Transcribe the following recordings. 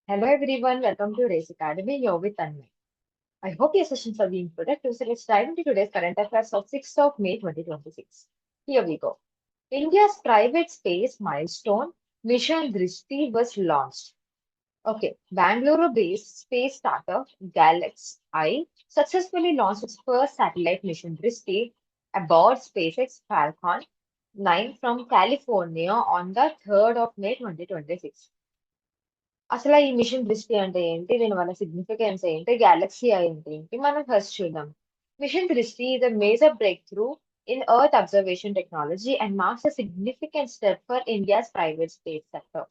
Hello everyone, welcome to Race Academy. You're with Thanmayi. I hope your sessions are being productive. So let's dive into today's current affairs of 6th of May 2026. Here we go. India's private space milestone Mission Drishti was launched. Okay, Bangalore-based space startup Galaxy I successfully launched its first satellite mission Drishti aboard SpaceX Falcon 9 from California on the 3rd of May 2026. అసలు ఈ machine దృష్టి అంటే ఏంటి దీని వల్ల significance ఏంటి Galaxy అంటే ఏంటి మనం ఫస్ట్ చూద్దాం మిషన్ దృష్టి is a major breakthrough in earth observation technology and marks a significant step for India's private space sector.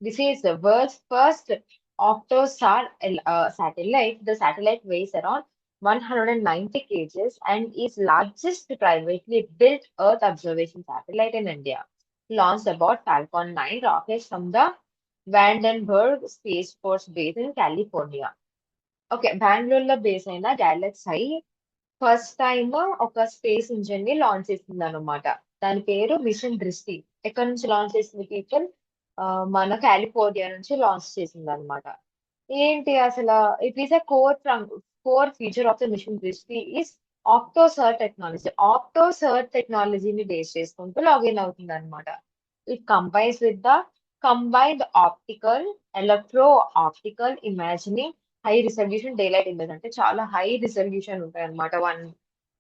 This is the world's first octosat satellite. The satellite weighs around 190 kgs and is largest privately built earth observation satellite in India. Launched aboard Falcon 9 rockets from the Vandenberg Space Force Base in California. Okay బెంగళూరులో base అయిన Galaxy first time ఒక space engine ని launch చేసింది అనమాట. దాని పేరు machine దృష్టి. ఎక్కడి నుంచి లాంచ్ చేసింది పీపుల్? మన కాలిఫోర్నియా నుంచి లాంచ్ చేసింది అనమాట. ఏంటి అసలు it is a core feature of the mission Drishti is OptoSAR technology. OptoSAR టెక్నాలజీని బేస్ చేసుకుంటూ లాగిన్ అవుతుంది అనమాట. It combines with the combined optical, electro-optical imaging, high resolution daylight image అంటే చాలా హై రిజల్యూషన్ ఉంటాయి అనమాట.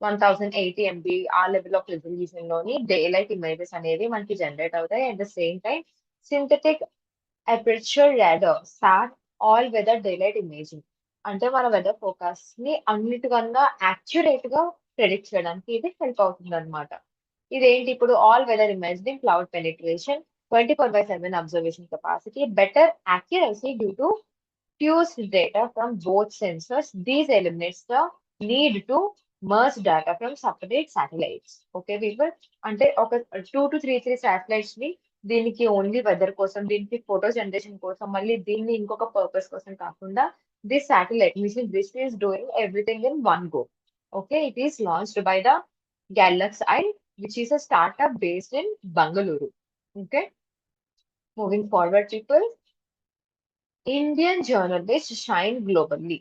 1080 MB ఆ లెవెల్ ఆఫ్ రిజల్యూషన్ లోని డే లైట్ ఇమేజెస్ అనేవి మనకి జనరేట్ అవుతాయి. At the same time synthetic aperture radar sat all weather daylight imaging అంటే మన వెదర్ ఫోకాస్ట్ ని అన్నిటికన్నా యాక్యురేట్ గా ప్రెడిక్ట్ చేయడానికి ఇది హెల్ప్ అవుతుంది అనమాట. ఇదేంటి ఇప్పుడు all weather imaging cloud penetration 24/7 observation capacity better accuracy due to fused data from both sensors. These eliminates the need to merge data from separate satellites. Okay, people. అంటే ఒక 2 to 3 satellites ని దీనికి only weather కోసం, దీనికి photo generation కోసం, మళ్ళీ దీన్ని ఇంకొక పర్పస్ కోసం కాకుండా this satellite mission this is doing everything in one go. Okay, it is launched by the Galaxy I, which is a startup based in Bangalore. Okay, moving forward, people. Indian journalists shine globally.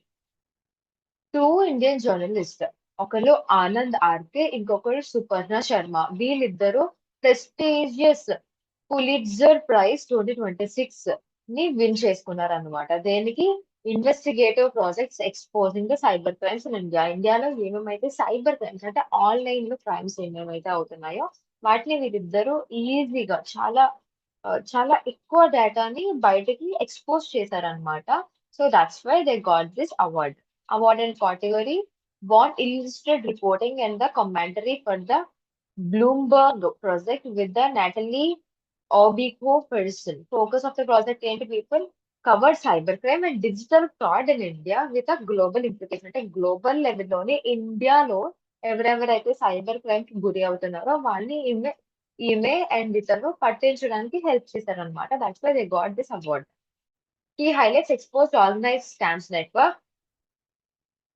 Two Indian journalist ఒకరు Anand RK ఇంకొకరు సుపర్ణ శర్మ వీళ్ళిద్దరూ prestigious Pulitzer praise 2026 ని win చేసుకున్నారు అనమాట. దేనికి? Investigative projects exposing the cyber crimes in India. ఇండియాలో ఏమేమైతే cyber crimes అంటే online లో క్రైమ్స్ ఏమేమైతే అవుతున్నాయో వాటిని వీరిద్దరూ ఈజీగా చాలా ఎక్కువ డేటాని బయటకి ఎక్స్పోజ్ చేశారనమాట. So that's why they got this award. Award and category won illustrated reporting and the commentary for the Bloomberg project with the Natalie Obico person. Focus of the project ఏంటి people? Covered cybercrime and digital fraud in India with a global implication. అంటే global లెవెల్లోనే ఇండియాలో ఎవరెవరైతే cyber crime కి గురి అవుతున్నారో వాళ్ళని ఈమె and ఇతను పట్టించడానికి హెల్ప్ చేశారనమాట. That's why they got this award. He highlights exposed organized scams network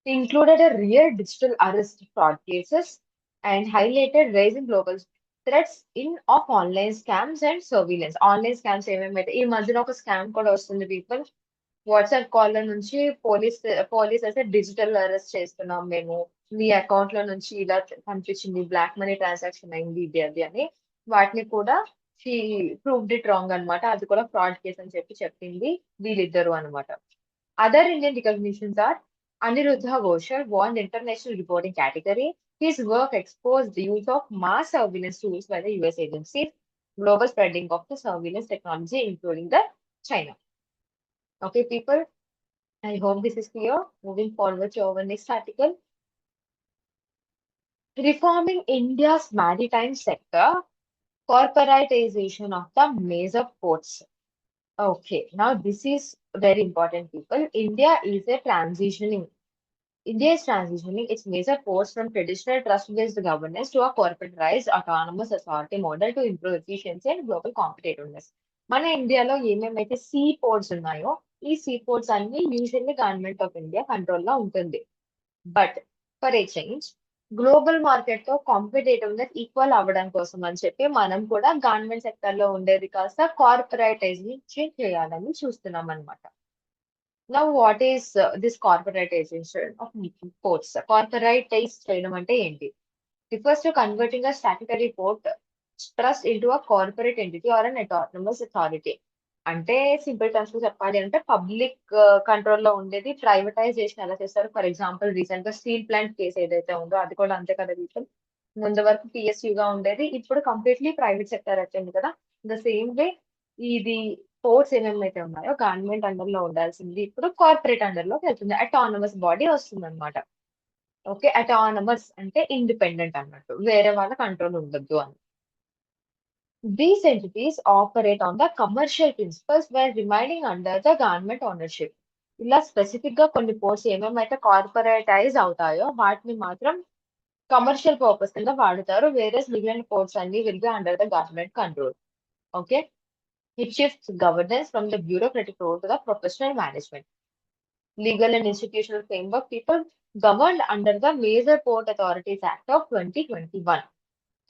included a real digital arrest fraud cases and highlighted rising global threats in of online scams and surveillance. Online scams ఏమేమైతే ఈ మధ్యన ఒక scam కూడా వస్తుంది people. WhatsApp call నుంచి police అయితే digital arrest చేస్తున్నాం మేము, మీ account లో నుంచి ఇలా కనిపించింది, బ్లాక్ మనీ ట్రాన్సాక్షన్ అయింది ఇది అది అని. వాటిని కూడా షీ ప్రూవ్డ్ ఇట్ రాంగ్ అనమాట. అది కూడా ఫ్రాడ్ కేసు అని చెప్పింది వీళ్ళిద్దరు అనమాట. Other Indian recognitions are Aniruddha Ghoshal won the International Reporting category. His work exposed the use of mass surveillance tools by the US agencies, global spreading of the surveillance technology, including the China. Okay, people, I hope this is clear. Moving forward to our next article. Reforming India's maritime sector, corporatization of the major ports. Okay, now this is very important, people. India is transitioning its major ports from traditional trust-based governance to a corporatized autonomous authority model to improve efficiency and global competitiveness. మన ఇండియాలో ఏమేమైతే see ports ఉన్నాయో ఈ see ports అన్ని usually government of India కంట్రోల్లో ఉంటుంది. But for a change global market తో competitiveness equal అవ్వడం కోసం అని చెప్పి మనం కూడా గవర్నమెంట్ సెక్టర్ లో ఉండేది కాస్త కార్పొరేటైజేషన్ చేయాలని చూస్తున్నాం అనమాట. Now, what is this corporatization of ports? Corporatize చేయడం అంటే ఏంటి? Refers to converting a statutory port trust into a corporate entity or an autonomous authority. అంటే సింపుల్ టర్మ్స్ లో చెప్పాలి అంటే పబ్లిక్ కంట్రోల్ లో ఉండేది ప్రైవేటైజేషన్ ఎలా చేస్తారు? ఫర్ ఎగ్జాంపుల్ రీసెంట్ గా స్టీల్ ప్లాంట్ కేసు ఏదైతే ఉందో అది కూడా అంతే కదా రీజన్. ముందు వరకు PSU గా ఉండేది, ఇప్పుడు కంప్లీట్లీ ప్రైవేట్ సెక్టర్ వచ్చింది కదా. ద సేమ్ వే ఇది పోర్ట్స్ ఏమేమైతే ఉన్నాయో గవర్నమెంట్ అండర్ లో ఉండాల్సింది ఇప్పుడు కార్పొరేట్ అండర్ లోకి వెళ్తుంది, అటానమస్ బాడీ వస్తుంది అనమాట. ఓకే, అటానమస్ అంటే ఇండిపెండెంట్ అన్నట్టు, వేరే వాళ్ళ కంట్రోల్ ఉండొద్దు అని. These entities operate on the commercial principles while remaining under the government ownership. ఇలా స్పెసిఫిక్ గా కొన్ని పోర్ట్స్ ఏమేమైతే కార్పొరేటైజ్ అవుతాయో వాటిని మాత్రం కమర్షియల్ పర్పస్ కింద వాడుతారు, వేరే మిగిలిన పోర్ట్స్ అన్ని will be under the government control. Okay, it shifts governance from the bureaucratic role to the professional management. Legal and institutional framework, people governed under the Major Port Authorities Act of 2021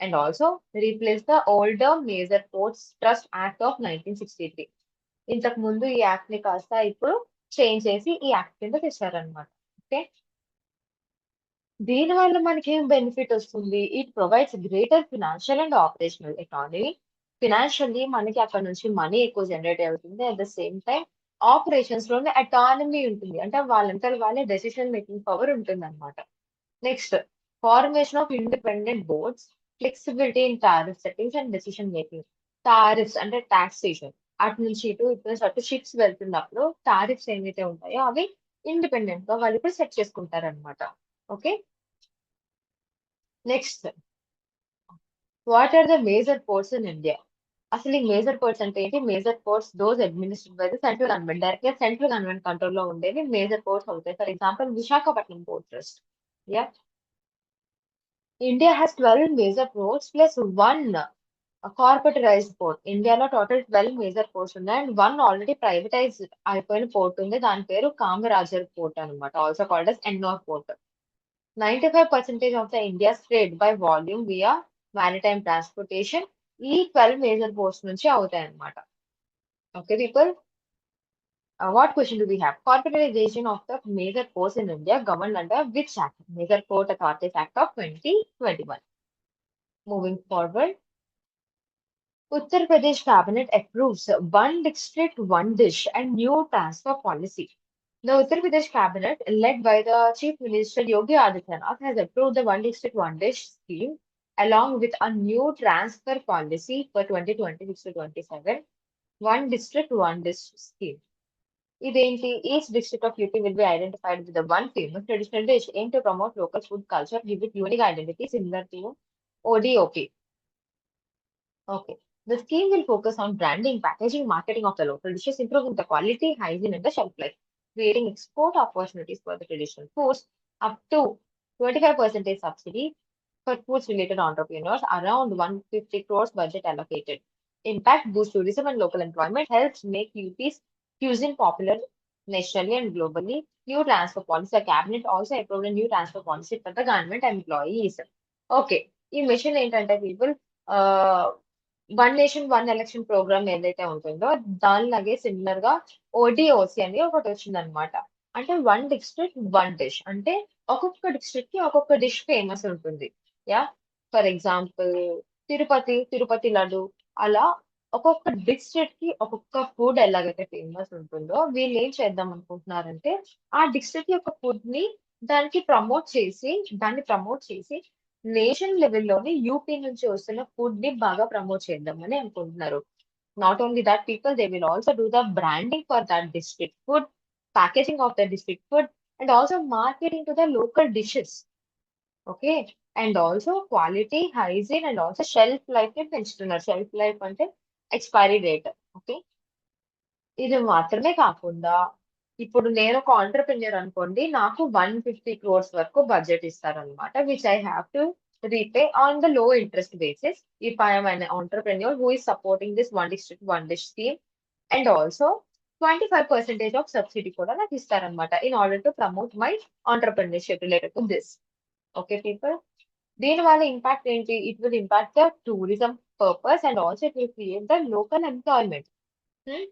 and also replaced the older Major Ports Trust Act of 1963. ఇంతకు ముందు ఈ act ని కాస్త ఇప్పుడు change చేసి ఈ act కింద తెచ్చారనమాట. Okay, దీని వల్ల మనకి ఏం బెనిఫిట్ వస్తుంది? It provides greater financial and operational economy. Financially మనకి అక్కడ నుంచి మనీ ఎక్కువ జనరేట్ అవుతుంది, at the same time operations లోనే అటానమీ ఉంటుంది, అంటే వాళ్ళంతా వాళ్ళే డెసిషన్ మేకింగ్ పవర్ ఉంటుంది అనమాట. Next, formation of independent boards, flexibility in tariff settings and decision making. Tariffs అంటే టాక్సేషన్, అటు నుంచి ఇటు నుంచి అటు షిప్స్ వెళ్తున్నప్పుడు టారిఫ్స్ ఏవైతే ఉంటాయో అవి ఇండిపెండెంట్ గా వాళ్ళు ఇప్పుడు సెట్ చేసుకుంటారు అనమాట. Okay, next, what are the major ports in India? అసలు ఈ మేజర్ పోర్ట్స్ అంటే ఏంటి? Major ports those administrate by the central government, direct గా సెంట్రల్ గవర్నమెంట్ కంట్రోల్ లో ఉండేవి మేజర్ పోర్ట్స్ అవుతాయి. For example Visakhapatnam port trust. Ya, India has 12 major ports plus one corporatized port. ఇండియాలో total 12 major ports ఉన్నాయి and one already privatize అయిపోయిన port ఉంది, దాని పేరు కామరాజర్ పోర్ట్ అనమాట, also called as Ennore port. 95% of the India's trade by volume via maritime transportation ఈ 12 major ports నుంచి అవుతాయి అన్నమాట. Okay people, what question do we have? Corporatization of the major ports in India governed under which act? Major Port Authorities Act of 2021. Moving forward, Uttar Pradesh Cabinet approves one district, one dish and new transfer policy. The Uttar Pradesh Cabinet, led by the Chief Minister Yogi Adityanath, has approved the One District One Dish scheme along with a new transfer policy for 2026 to 27. One District One Dish scheme. Identi, each district of UP will be identified with the one famous traditional dish aimed to promote local food culture, give it unique identity similar to ODOP. Okay. The scheme will focus on branding, packaging, marketing of the local dishes, improving the quality, hygiene, and the shelf life, creating export opportunities for the traditional foods, up to 25% subsidy for foods related entrepreneurs, around 150 crores budget allocated. Impact boost tourism and local employment, helps make UP's cuisine popular nationally and globally. New transfer policy. The cabinet also approved a new transfer policy for the government employees. Okay. ఈ మిషన్ ఏంటంటే people one nation one election program ఏదైతే ఉంటుందో దానిలాగే similar గా ODOC అని ఒకటి వచ్చింది అనమాట. అంటే వన్ డిస్ట్రిక్ట్ వన్ డిష్, అంటే ఒక్కొక్క డిస్ట్రిక్ట్ కి ఒక్కొక్క డిష్ ఫేమస్ ఉంటుంది. Yeah, for example Tirupati laddu, అలా ఒక్కొక్క డిస్ట్రిక్ట్ కి ఒక్కొక్క ఫుడ్ ఎలాగైతే ఫేమస్ ఉంటుందో వీళ్ళు ఏం చేద్దాం అనుకుంటున్నారంటే ఆ డిస్ట్రిక్ట్ యొక్క ఫుడ్ ని దాన్ని ప్రమోట్ చేసి నేషన్ లెవెల్లోని యూపీ నుంచి వస్తున్న ఫుడ్ ని బాగా ప్రమోట్ చేద్దామని అనుకుంటున్నారు. Not only that people, they will also do the branding for that district food, packaging of the district food and also marketing to the local dishes. Okay, and also quality, hygiene and also shelf life ని పెంచుతున్నారు. Shelf life అంటే expiry date. Okay, ఇది మాత్రమే కాకుండా ఇప్పుడు నేను ఒక entrepreneur అనుకోండి, నాకు 150 crores వరకు బడ్జెట్ ఇస్తారనమాట, which I have to repay on the low interest basis if I am an entrepreneur who is supporting this one district one dish scheme, and also 25% of subsidy కూడా నాకు ఇస్తారనమాట in order to promote my entrepreneurship related to this. Okay people, దీని వల్ల impact ఏంటి? It will impact the tourism purpose and also it will create the local employment. Hmm?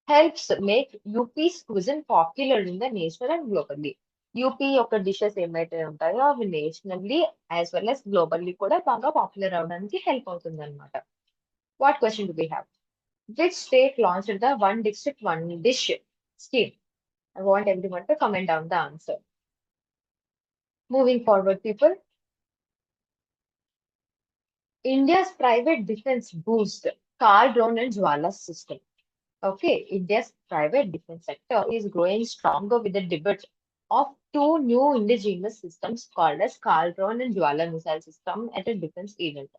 helps make UP's cuisine popular in the national and globally. UP యొక్క dishes ఏమైతే ఉంటాయో అవి nationally as well as globally కూడా బాగా popular అవడానికి help అవుతుంది అనమాట. What question do we have? Which state launched the one district one dish scheme? I want everyone to comment down the answer. Moving forward, people, India's private defense boost Carl drone and Jwala system. Okay, India's private defense sector is growing stronger with the debut of two new indigenous systems called as Caldron and Jwala missile system at a defense event.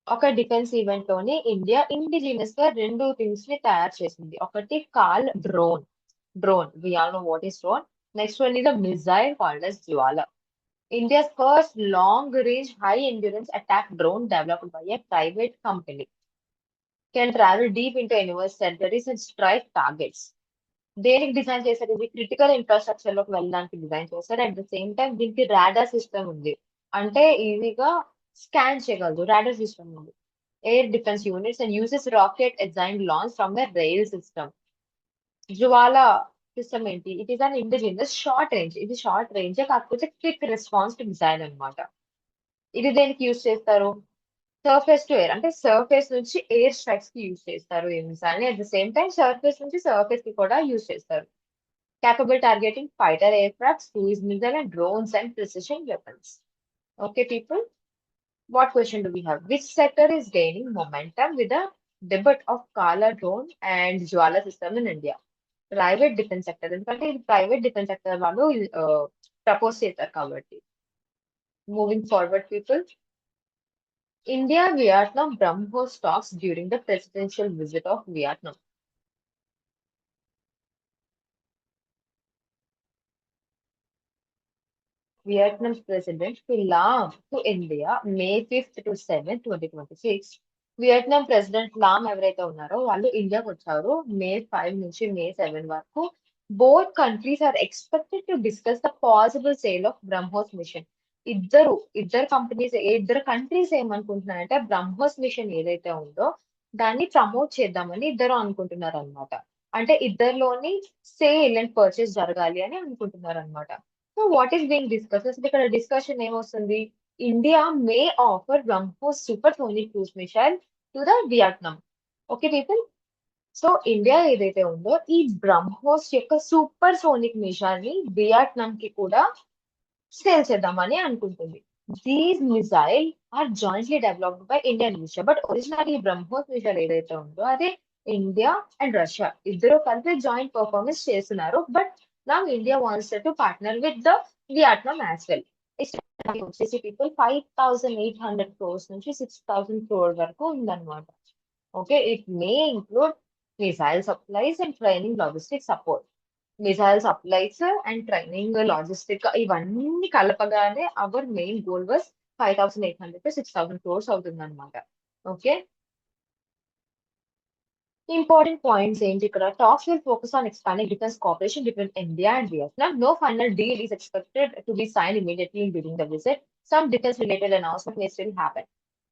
ఒక defence event లోని India indigenous గా రెండు things ని తయారు చేసింది. ఒకటి call drone we all know what is drone. Next one is the missile called as Jwala. India's first long range high endurance attack drone developed by a private company can travel deep into enemy's territories and strike targets. దేనికి design చేశారు? ఇది critical infrastructure లోకి వెళ్ళడానికి design చేశారు. At the same time దీనికి radar system ఉంది, అంటే ఈజీగా స్కాన్ చేయగలదు. రాడార్ సిస్టమ్ ఉంది. Air defence units and uses rocket design launch from the rail system. Jwala system ఏంటి? It is an indigenous short range. ఇది షార్ట్ రేంజ్ కాకపోతే క్విక్ రెస్పాన్స్ మిసైల్ అన్నమాట. ఇది దేనికి యూజ్ చేస్తారు? సర్ఫేస్ టు ఎయిర్, అంటే సర్ఫేస్ నుంచి ఎయిర్ స్ట్రైక్స్ కి యూజ్ చేస్తారు ఈ మిసైల్ ని. At the same time surface నుంచి సర్ఫేస్ కి కూడా యూజ్ చేస్తారు. Capable targeting fighter aircrafts, cruise missile and drones and precision weapons. Okay, people, what question do we have? Which sector is gaining momentum with the debut of Kala drone and Jwala system in India? Private defense sector. ఎందుకంటే ఇది private defence sector వాళ్ళు propose చేస్తారు కాబట్టి. Moving forward, people, India Vietnam BrahMos talks during the presidential visit of Vietnam. Vietnam's president Lam to India May 5th to 7th, 2026. Vietnam president Lam ఎవరైతే ఉన్నారో వాళ్ళు ఇండియాకి వచ్చారు మే 5 నుంచి మే 7 వరకు. Both countries are expected to discuss the possible sale of BrahMos mission. ఇద్దరు companies, ఇద్దరు countries ఏమనుకుంటున్నారంటే బ్రహ్మోస్ మిషన్ ఏదైతే ఉందో దాన్ని ప్రమోట్ చేద్దామని ఇద్దరు అనుకుంటున్నారు అనమాట. అంటే ఇద్దరిలోని సేల్ అండ్ పర్చేస్ జరగాలి అని అనుకుంటున్నారు అనమాట. So what is being discuss? అసలు ఇక్కడ డిస్కషన్ ఏమొస్తుంది? India may offer BrahMos supersonic cruise missile to the Vietnam. Okay people, so India ఏదైతే ఉందో ఈ బ్రహ్మోస్ యొక్క సూపర్ సోనిక్ మిసైల్ ని వియత్నాం కి కూడా సేల్ చేద్దామని అనుకుంటుంది. These missile are jointly developed by India and Russia. But original ఈ బ్రహ్మోస్ మిసైల్ ఏదైతే ఉందో అదే ఇండియా అండ్ రష్యా ఇద్దరు కలిపి జాయింట్ పర్ఫార్మెన్స్ చేస్తున్నారు. But now India wants to partner with the Vietnam as well. వచ్చేసి పీపుల్ 5,800 crores నుంచి 6,000 crore వరకు ఉందన్నమాట. Okay, it may include missile supplies and training logistic support. Missile supplies and training logistic ఇవన్నీ కలపగానే our main goal was 5,800 to 6,000 crores అవుతుంది అనమాట. Okay, important points ఏంటి ఇక్కడ? Talks will focus on expanding defense cooperation between India and Vietnam. No final deal is expected to be signed immediately during the visit. Some defense-related announcement may still happen.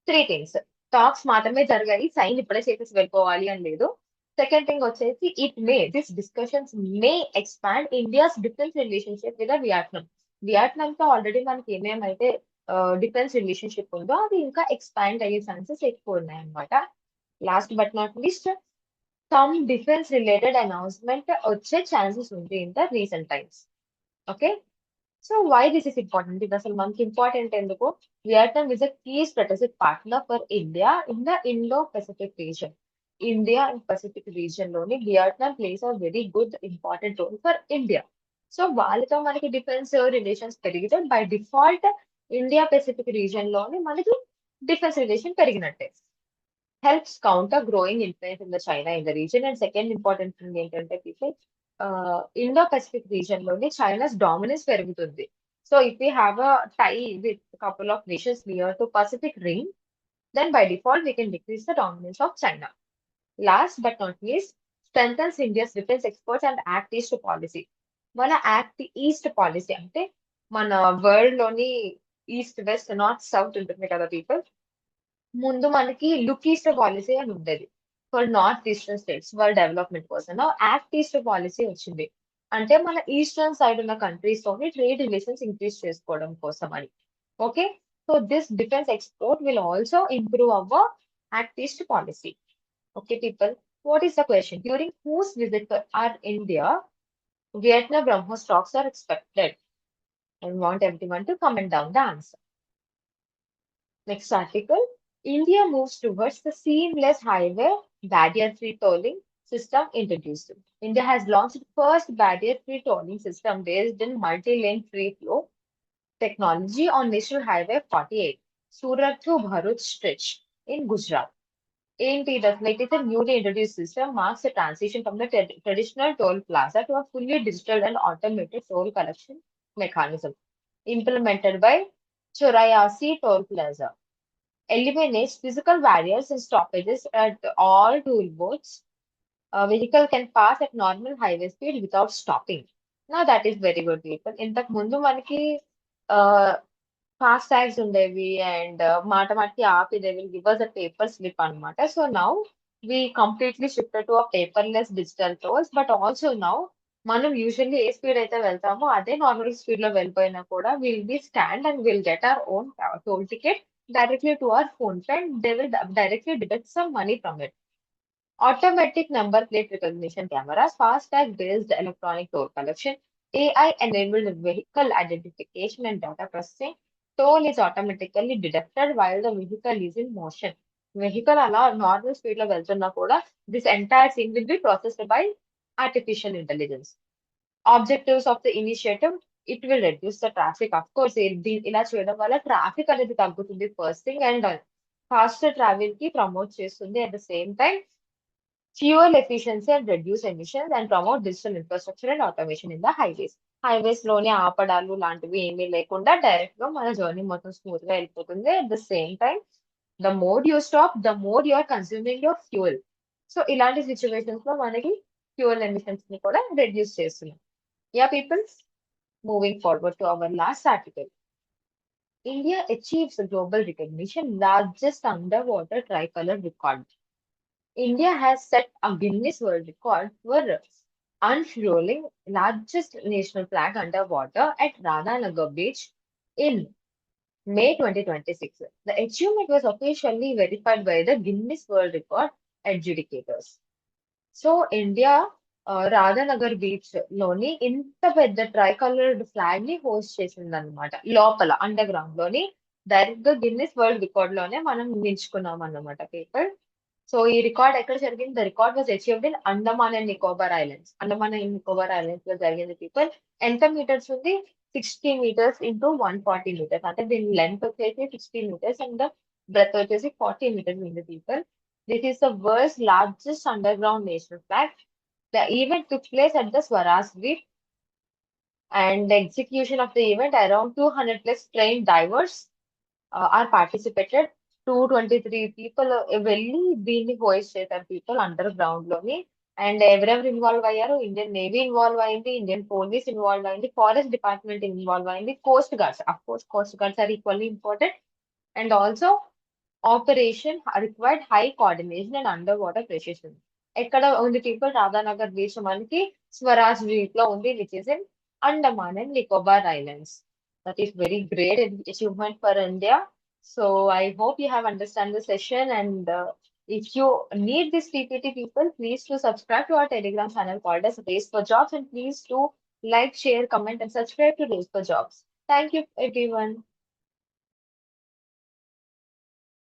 Three things. Talks మాత్రమే జరిగాయి, sign ఇప్పుడే చేసేసి వెళ్ళిపోవాలి అని లేదు. Second thing వచ్చేసి this discussions May expand India's defence relationship with Vietnam. Vietnam తో already మనకి ఏమేమైతే డిఫెన్స్ రిలేషన్షిప్ ఉందో అది ఇంకా ఎక్స్పాండ్ అయ్యే ఛాన్సెస్ ఎక్కువ ఉన్నాయి అనమాట. Last but not least, some defense related announcement వచ్చే ఛాన్సెస్ ఉంది in the recent times. Okay, so why this is important? ఇది అసలు మనకి ఇంపార్టెంట్ ఎందుకు? Vietnam is a key strategic partner for India in the Indo Pacific region. India and Pacific region లోని Vietnam places a very good important role for India. So వాళ్ళతో మనకి defence relations పెరిగితే by default India Pacific region లోని మనకి defence relation పెరిగినట్టే. helps counter growing influence in the China in the region. And second important thing ఏంటంటే people, Indo-Pacific region లోని China's dominance పెరుగుతుంది. So if we have a tie with a couple of nations near to Pacific ring, then by default we can decrease the dominance of China. Last but not least, strengthens India's defense exports and Act East policy. మన act east policy అంటే మన world లోని east west north south ఉంటుంది కదా people. ముందు మనకి look east policy అని ఉండేది. for northeastern states for development కోసం. Now యాక్ట్ ఈస్ట్ పాలసీ వచ్చింది. అంటే మన ఈస్టర్న్ సైడ్ ఉన్న కంట్రీస్ తోని ట్రేడ్ రిలేషన్స్ ఇంక్రీజ్ చేసుకోవడం కోసం అని. Okay, so this defence export will also improve our act east policy. Okay, people, what is the question? During whose visit to our India, Vietnam BrahMos talks are expected? I want everyone to comment down the answer. Next article. India moves towards the seamless highway barrier-free tolling system introduced. India has launched first barrier-free tolling system based in multi-lane free flow technology on National Highway 48, Surat to Bharuch stretch in Gujarat. ఏంటి it is a newly introduced system marks a transition from the traditional toll plaza to a fully digital and automated toll collection mechanism implemented by Chorayasi Toll Plaza. Eliminates physical barriers and stoppages at all toll booths. A vehicle can pass at normal highway speed without stopping. Now that is very good, people. ఇంతకు ముందు మనకి fast tags ఉండేవి and మాట మాటకి ఆపి they will give us a paper slip అనమాట. So now we completely shifted to a paperless digital tolls. But also now మనం usually ఏ స్పీడ్ అయితే వెళ్తామో అదే నార్మల్ స్పీడ్ లో వెళ్ళిపోయినా కూడా will be stand and will get our own toll ticket directly to our phone and they will directly deduct some money from it. Automatic number plate recognition cameras, FASTag based electronic toll collection, AI enabled vehicle identification and data processing. Toll is automatically deducted while the vehicle is in motion. Vehicle అలా normal speed లో వెళ్తున్నా కూడా this entire thing will be processed by artificial intelligence. Objectives of the initiative, it will reduce the traffic. Of course, ఇలా చేయడం వల్ల traffic అనేది తగ్గుతుంది first thing and faster travel కి ప్రమోట్ చేస్తుంది. At the same time fuel efficiency and reduce emissions and promote digital infrastructure and automation in the highways. Highways లోనే ఆపడాలు లాంటివి ఏమీ లేకుండా డైరెక్ట్ గా మన జర్నీ మొత్తం స్మూత్ గా వెళ్ళిపోతుంది. At the same time the more you stop the more you are consuming your fuel. So ఇలాంటి సిచ్యువేషన్స్ లో మనకి ఫ్యూయల్ ఎమిషన్స్ ని కూడా రెడ్యూస్ చేస్తున్నాం. Ya people, moving forward to our last article. India achieves global recognition, largest underwater tricolor record. India has set a Guinness World Record for unfurling largest national flag underwater at Radhanagar Beach in May 2026. The achievement was officially verified by the Guinness World Record adjudicators. So India Radhanagar beach లోని ఇంత పెద్ద try coloured flag ని host చేసింది అనమాట. లోపల under ground లోని direct గా Guinness world record లోనే మనం నిల్చుకున్నాం అన్నమాట పేపర్. సో ఈ రికార్డ్ ఎక్కడ జరిగింది? The record was achieved in Andaman and Nicobar islands. Andaman and Nicobar islands లో జరిగింది పీపుల్. ఎంత మీటర్స్ ఉంది? 60 meters into 140 meters. అంటే దీని లెంత్ వచ్చేసి 60 meters అండ్ ద బ్రెత్ వచ్చేసి 40 meters ఉంది people. This is the world's largest underground national flag. The event took place at the Swaraj Reef, and the execution of the event around 200 plus trained divers are participated. 223 people వెళ్ళి దీన్ని host చేశారు people underground లోని. And ఎవరెవరు involve అయ్యారు? Indian navy involve అయింది, Indian police involve అయింది, forest department involve అయింది, coast guards. Of course coast guards are equally important. And also operation required high coordination and underwater precision. ఎక్కడ ఉంది people? Radhanagar beach మనకి స్వరాజ్ ద్వీప్ లో ఉంది, which is in Andaman and Nicobar islands. That is very great achievement for India. So I hope you have understand the session and if you need this PPT people, please to subscribe to our Telegram channel called as Race for Jobs and please to like, share, comment and subscribe to Race for Jobs. Thank you everyone.